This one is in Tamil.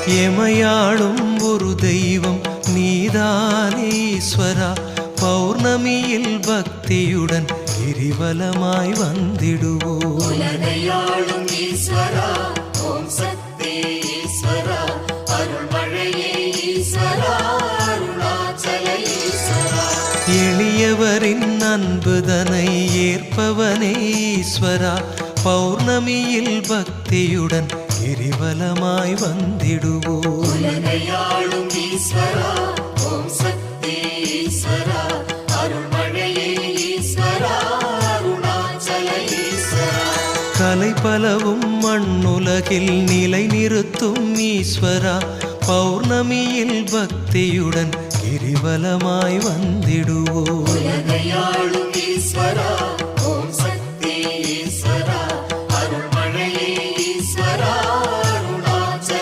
எமையாளும் ஒரு தெய்வம் நீதானே ஈஸ்வரா. பௌர்ணமியில் பக்தியுடன் கிரிவலமாய் வந்திடுவோம். உலகையாளும் ஈஸ்வரா, ஓம் சக்தி ஈஸ்வரா, அருள்மழையே ஈஸ்வரா, அருணாச்சல ஈஸ்வரா. எளியவரின் அன்புதனை ஏற்பவனே ஈஸ்வரா. பௌர்ணமியில் பக்தியுடன் கிரிவலமாய் வந்திடுவோம். உலகையாளும் ஈஸ்வரா, ஓம் சக்தி ஈஸ்வரா, அருள்மழையே ஈஸ்வரா, அருணாச்சல ஈஸ்வரா. கலை பலவும் மண்ணுலகில் நிலை நிறுத்தும் ஈஸ்வரா. பௌர்ணமியில் பக்தியுடன் கிரிவலமாய் வந்திடுவோம். உலகையாளும் ஈஸ்வரா,